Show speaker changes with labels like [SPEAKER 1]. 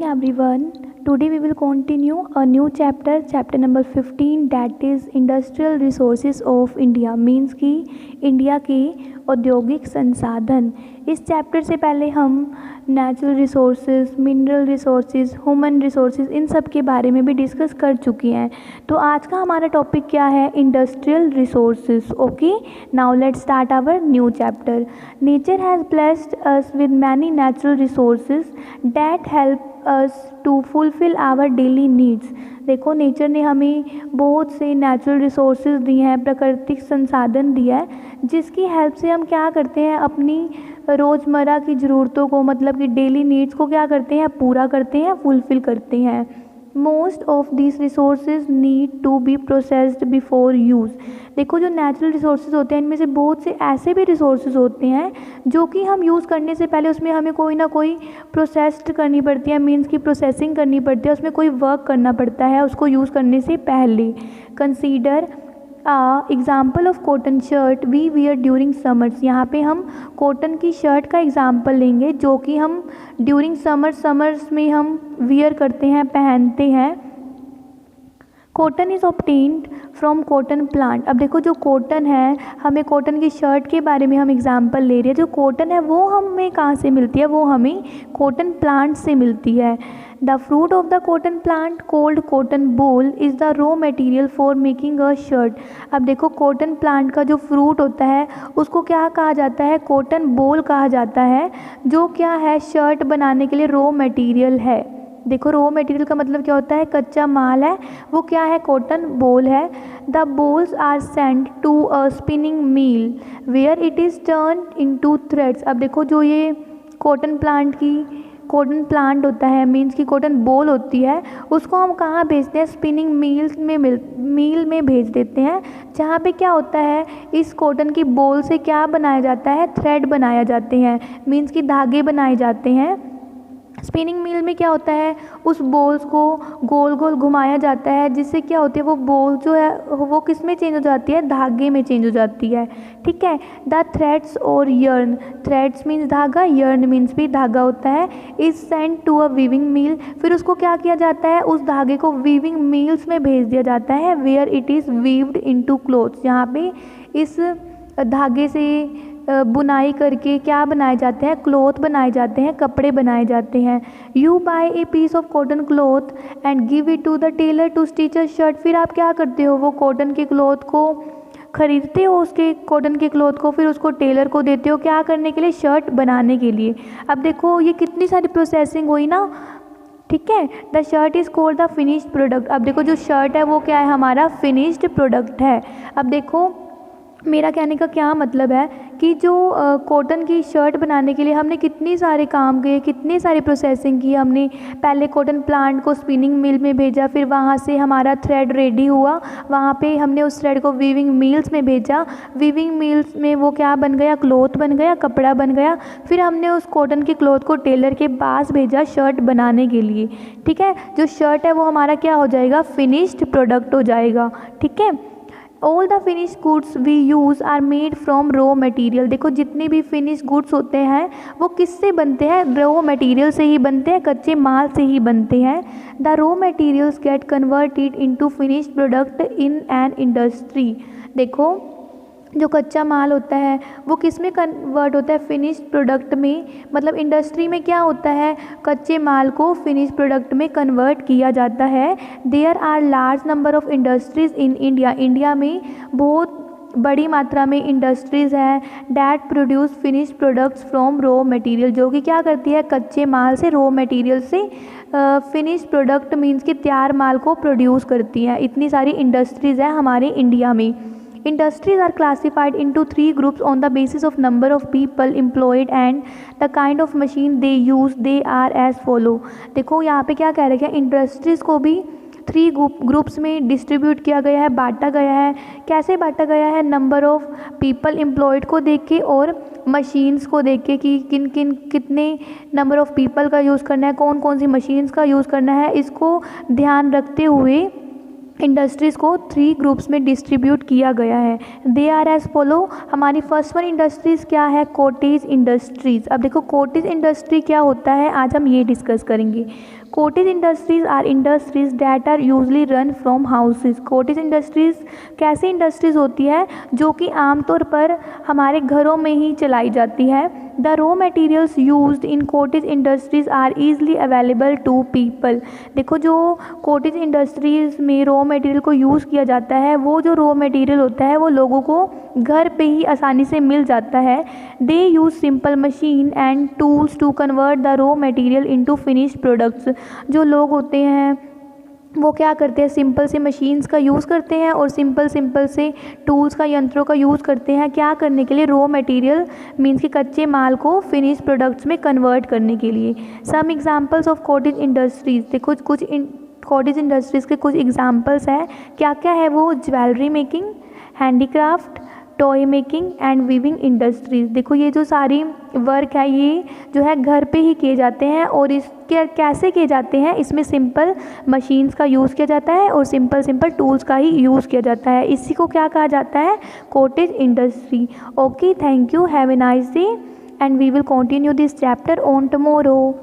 [SPEAKER 1] everyone. Today we will continue a new chapter number 15, that is Industrial Resources of India, means कि India के औद्योगिक संसाधन। इस chapter से पहले हम natural resources, mineral resources, human resources, इन सब के बारे में भी डिस्कस कर चुके हैं। तो आज का हमारा टॉपिक क्या है? Industrial resources. Okay, now let's start our new chapter. Nature has blessed us with many natural resources that help us to fulfil our daily needs. देखो, नेचर ने हमें बहुत से नेचुरल रिसोर्सेज दिए हैं, प्राकृतिक संसाधन दिया है, जिसकी हेल्प से हम क्या करते हैं, अपनी रोज़मर्रा की ज़रूरतों को, मतलब कि डेली नीड्स को क्या करते हैं, पूरा करते हैं, फुलफ़िल करते हैं। Most of this resources need to be processed before use. देखो, जो नेचुरल रिसोर्सेज होते हैं, इनमें से बहुत से ऐसे भी रिसोर्सेज होते हैं जो कि हम यूज़ करने से पहले उसमें हमें कोई ना कोई प्रोसेस्ड करनी पड़ती है, मीन्स की प्रोसेसिंग करनी पड़ती है, उसमें कोई वर्क करना पड़ता है उसको यूज़ करने से पहले। Consider example of cotton shirt we wear during summers. यहाँ पे हम कॉटन की शर्ट का एग्ज़ाम्पल लेंगे जो कि हम ड्यूरिंग समर्स में हम वियर करते हैं, पहनते हैं। Cotton is obtained from cotton plant. अब देखो, जो कॉटन है, हमें कॉटन की शर्ट के बारे में हम एग्जांपल ले रहे हैं। जो कॉटन है वो हमें कहाँ से मिलती है? वो हमें कॉटन प्लांट से मिलती है। The fruit of the cotton plant cold cotton बोल is the raw material for making a shirt. अब देखो, कॉटन प्लांट का जो फ्रूट होता है उसको क्या कहा जाता है? कॉटन बोल कहा जाता है, जो क्या है, शर्ट बनाने के लिए रॉ मटेरियल है। देखो, रॉ मटेरियल का मतलब क्या होता है? कच्चा माल है, वो क्या है? कॉटन बोल है। The bolls are sent to a spinning mill where it is turn into threads. अब देखो, जो ये कॉटन प्लांट होता है, मीन्स की कॉटन बोल होती है, उसको हम कहाँ भेजते हैं? स्पिनिंग मील में भेज देते हैं, जहाँ पे क्या होता है, इस कॉटन की बोल से क्या बनाया जाता है? थ्रेड बनाया जाते हैं, मीन्स की धागे बनाए जाते हैं। स्पिनिंग मिल में क्या होता है? उस बोल्स को गोल गोल घुमाया जाता है, जिससे क्या होती है, वो बोल जो है वो किस में चेंज हो जाती है? धागे में चेंज हो जाती है। ठीक है। द थ्रेड्स और यर्न, थ्रेड्स मीन्स धागा, यर्न मीन्स भी धागा होता है, is sent to a weaving mill. फिर उसको क्या किया जाता है? उस धागे को वीविंग मिल्स में भेज दिया जाता है, where it is woven into clothes, जहाँ पे इस धागे से बुनाई करके क्या बनाए जाते हैं? क्लॉथ बनाए जाते हैं, कपड़े बनाए जाते हैं। You buy a piece of cotton cloth and give it to the tailor to stitch a shirt. फिर आप क्या करते हो? वो कॉटन के क्लॉथ को खरीदते हो, उसके कॉटन के क्लॉथ को, फिर उसको टेलर को देते हो, क्या करने के लिए? शर्ट बनाने के लिए। अब देखो, ये कितनी सारी प्रोसेसिंग हुई ना। ठीक है। The shirt is called the finished product. अब देखो, जो शर्ट है वो क्या है? हमारा फिनिश्ड प्रोडक्ट है। अब देखो, मेरा कहने का क्या मतलब है कि जो कॉटन की शर्ट बनाने के लिए हमने कितनी सारे काम किए, कितनी सारी प्रोसेसिंग की। हमने पहले कॉटन प्लांट को स्पिनिंग मिल में भेजा, फिर वहाँ से हमारा थ्रेड रेडी हुआ, वहाँ पे हमने उस थ्रेड को वीविंग मिल्स में भेजा, वीविंग मिल्स में वो क्या बन गया? क्लॉथ बन गया, कपड़ा बन गया। फिर हमने उस कॉटन के क्लॉथ को टेलर के पास भेजा शर्ट बनाने के लिए। ठीक है। जो शर्ट है वो हमारा क्या हो जाएगा? फिनिश्ड प्रोडक्ट हो जाएगा। ठीक है। All the finish goods we use are made from raw material. देखो, जितने भी फिनिश गुड्स होते हैं वो किससे बनते हैं? रॉ मटेरियल से ही बनते हैं, कच्चे माल से ही बनते हैं। The raw materials get converted into finished product in an industry. देखो, जो कच्चा माल होता है वो किस में कन्वर्ट होता है? फिनिश्ड प्रोडक्ट में। मतलब इंडस्ट्री में क्या होता है? कच्चे माल को फिनिश्ड प्रोडक्ट में कन्वर्ट किया जाता है। There are large number of industries in India. India में बहुत बड़ी मात्रा में इंडस्ट्रीज़ हैं that produce finished products from raw material, जो कि क्या करती है? कच्चे माल से, रॉ मटेरियल से फिनिश्ड प्रोडक्ट मीन्स कि तैयार माल को प्रोड्यूस करती हैं। इतनी सारी इंडस्ट्रीज़ हैं हमारे इंडिया में। Industries are classified into 3 groups on the basis of number of people employed and the kind of machine they use. They are as follow. देखो, यहाँ पे क्या कह रहे हैं? इंडस्ट्रीज़ को भी 3 ग्रुप्स में डिस्ट्रीब्यूट किया गया है, बांटा गया है। कैसे बांटा गया है? नंबर ऑफ पीपल एम्प्लॉयड को देख के और मशीन्स को देख के कि कितने नंबर ऑफ पीपल का यूज़ करना है, कौन कौन सी मशीन्स का यूज़ करना है, इसको ध्यान रखते हुए इंडस्ट्रीज़ को 3 ग्रुप्स में डिस्ट्रीब्यूट किया गया है। They are as follow. हमारी फर्स्ट वन इंडस्ट्रीज़ क्या है? Cottage industries. अब देखो, कॉटेज इंडस्ट्री क्या होता है, आज हम ये डिस्कस करेंगे। Cottage industries are industries that are usually run from houses. Cottage industries कैसी इंडस्ट्रीज होती है जो कि आमतौर पर हमारे घरों में ही चलाई जाती है। The raw materials used in cottage industries are easily available to people. देखो जो कॉटेज इंडस्ट्रीज में रॉ मटेरियल को यूज़ किया जाता है, वो जो रॉ मटेरियल होता है वो लोगों को घर पे ही आसानी से मिल जाता है। They use simple machine and tools to convert the raw material into finished products. जो लोग होते हैं वो क्या करते हैं, सिंपल से मशीन्स का यूज़ करते हैं और सिंपल से टूल्स का, यंत्रों का यूज़ करते हैं। क्या करने के लिए, रॉ मटेरियल मीन्स कि कच्चे माल को फिनिश प्रोडक्ट्स में कन्वर्ट करने के लिए। Some examples of cottage industries, देखो कुछ कॉटेज इंडस्ट्रीज़ के कुछ एग्जांपल्स हैं। क्या क्या है वो, jewellery making, handicraft, toy making and weaving industries. देखो ये जो सारी वर्क है ये जो है घर पे ही किए जाते हैं और इसके कैसे किए जाते हैं, इसमें सिंपल मशीन्स का यूज़ किया जाता है और सिंपल टूल्स का ही यूज़ किया जाता है। इसी को क्या कहा जाता है, cottage industry. Okay, thank you, have a nice day and we will continue this chapter on tomorrow.